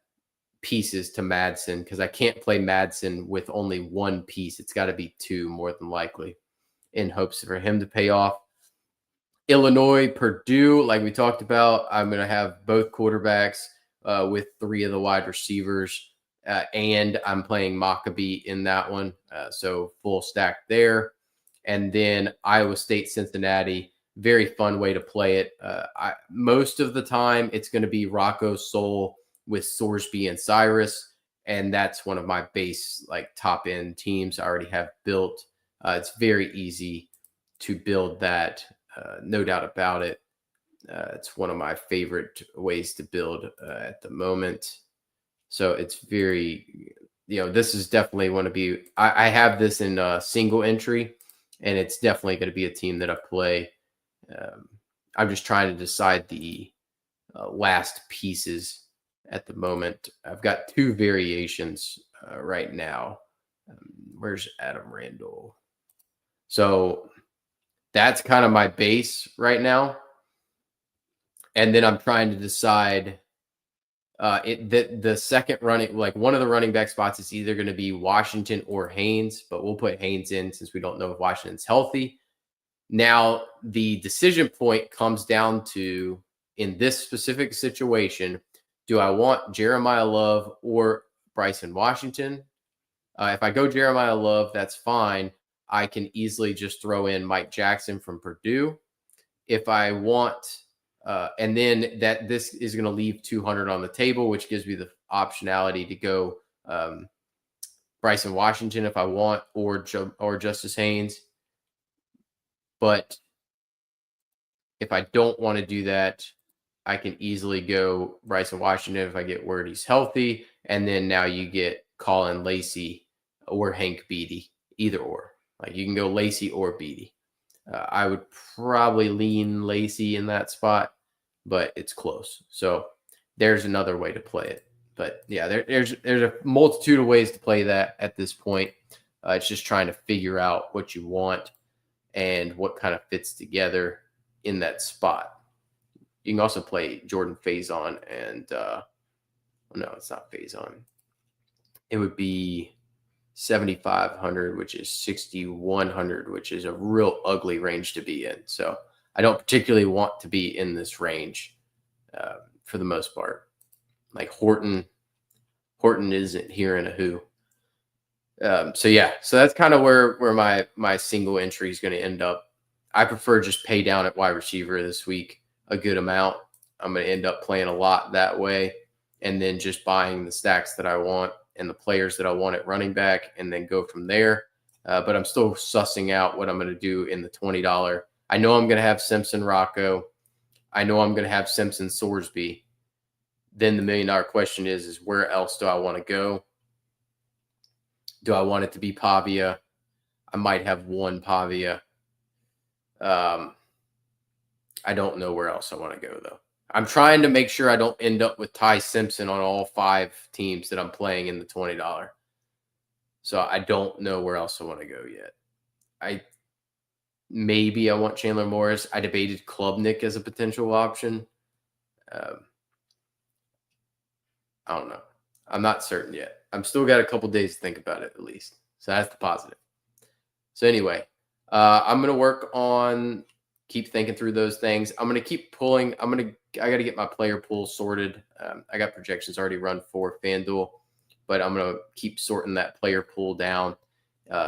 pieces to Madsen, because I can't play Madsen with only one piece. It's got to be two more than likely, in hopes for him to pay off. Illinois, Purdue, like we talked about, I'm going to have both quarterbacks with three of the wide receivers, and I'm playing Maccabee in that one. So full stack there. And then Iowa State, Cincinnati, very fun way to play it. Most of the time, it's going to be Rocco Soul with Sorsby and Cyrus, and that's one of my base like top end teams I already have built. It's very easy to build that, no doubt about it. It's one of my favorite ways to build at the moment. So it's very, this is definitely want to be. I have this in a single entry, and it's definitely going to be a team that I play. I'm just trying to decide the last pieces at the moment. I've got two variations right now. Where's Adam Randall? So that's kind of my base right now. And then I'm trying to decide the second running, like one of the running back spots is either going to be Washington or Haynes, but we'll put Haynes in since we don't know if Washington's healthy. Now, the decision point comes down to, in this specific situation, do I want Jeremiah Love or Bryson Washington? If I go Jeremiah Love, that's fine. I can easily just throw in Mike Jackson from Purdue. If I want, and then this is going to leave 200 on the table, which gives me the optionality to go Bryson Washington if I want, or Justice Haynes. But if I don't want to do that, I can easily go Bryson Washington if I get word he's healthy. And then now you get Colin Lacey or Hank Beatty, either or. Like you can go Lacey or Beatty. I would probably lean Lacey in that spot, but it's close. So there's another way to play it. But yeah, there's a multitude of ways to play that at this point. It's just trying to figure out what you want and what kind of fits together in that spot. You can also play Jordan Faison and no, it's not Faison. It would be 7,500, which is 6,100, which is a real ugly range to be in. So I don't particularly want to be in this range for the most part. Like Horton isn't here in a who. So yeah, so that's kind of where my single entry is going to end up. I prefer just pay down at wide receiver this week a good amount. I'm going to end up playing a lot that way, and then just buying the stacks that I want and the players that I want at running back, and then go from there. But I'm still sussing out what I'm going to do in the $20. I know I'm going to have Simpson Rocco. I know I'm going to have Simpson Sorsby. Then the $1 million question is where else do I want to go? Do I want it to be Pavia? I might have one Pavia. I don't know where else I want to go, though. I'm trying to make sure I don't end up with Ty Simpson on all 5 teams that I'm playing in the $20. So I don't know where else I want to go yet. Maybe I want Chandler Morris. I debated Klubnik as a potential option. I don't know. I'm not certain yet. I'm still got a couple days to think about it at least. So that's the positive. So anyway, I'm going to work on keep thinking through those things. I'm going to keep pulling. I got to get my player pool sorted. I got projections already run for FanDuel, but I'm going to keep sorting that player pool down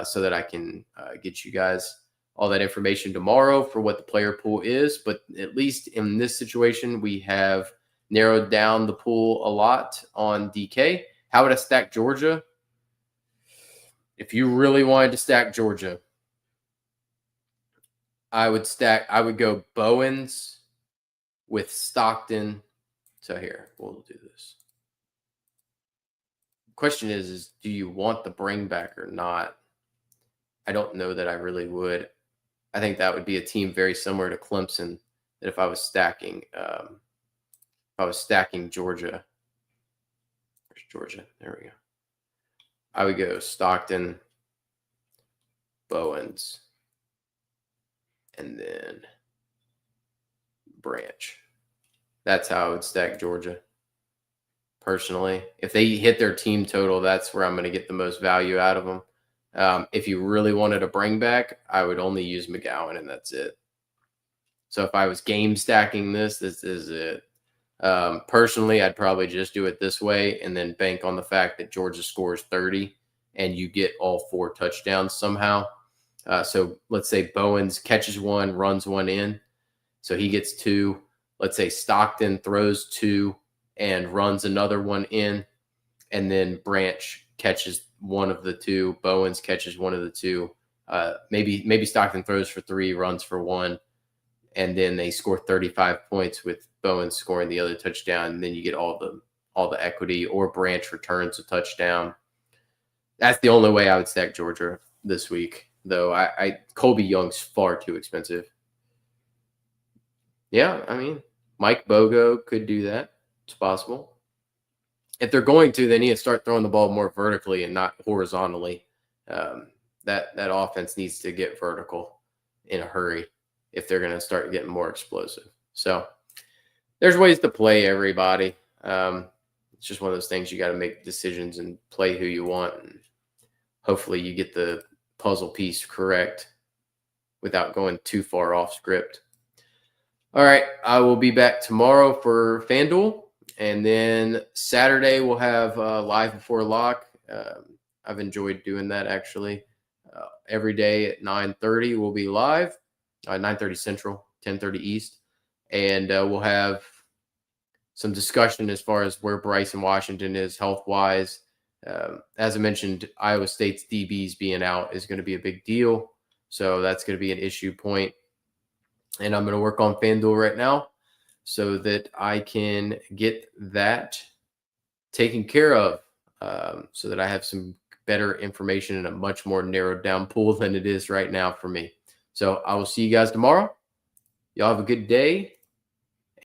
so that I can get you guys all that information tomorrow for what the player pool is. But at least in this situation, we have narrowed down the pool a lot on DK. How would I stack Georgia? If you really wanted to stack Georgia, I would go Bowens with Stockton. So here, we'll do this. Question is do you want the bring back or not? I don't know that I really would. I think that would be a team very similar to Clemson. That if I was stacking Georgia, where's Georgia? There we go. I would go Stockton, Bowens, and then Branch. That's how I would stack Georgia. Personally, if they hit their team total, that's where I'm going to get the most value out of them. If you really wanted a bring back, I would only use McGowan, and that's it. So if I was game stacking this is it. Personally, I'd probably just do it this way and then bank on the fact that Georgia scores 30 and you get all 4 touchdowns somehow. So let's say Bowens catches 1, runs 1 in. So he gets 2. Let's say Stockton throws 2 and runs another 1 in. And then Branch catches 1 of the 2. Bowens catches 1 of the 2. Maybe Stockton throws for 3, runs for 1. And then they score 35 points with Bowens scoring the other touchdown. And then you get all the equity, or Branch returns a touchdown. That's the only way I would stack Georgia this week, though. Colby Young's far too expensive. Yeah, I mean, Mike Bogo could do that. It's possible. If they're going to, they need to start throwing the ball more vertically and not horizontally. That offense needs to get vertical in a hurry if they're going to start getting more explosive. So there's ways to play everybody. It's just one of those things you got to make decisions and play who you want. And hopefully you get the puzzle piece correct without going too far off script. All right, I will be back tomorrow for FanDuel, and then Saturday we'll have Live Before Lock. I've enjoyed doing that, actually. Every day at 9:30 we'll be live, 9:30 Central, 10:30 East, and we'll have some discussion as far as where Bryson Washington is health-wise. As I mentioned, Iowa State's DBs being out is going to be a big deal, so that's going to be an issue point. And I'm going to work on FanDuel right now so that I can get that taken care of, so that I have some better information and a much more narrowed down pool than it is right now for me. So I will see you guys tomorrow. Y'all have a good day.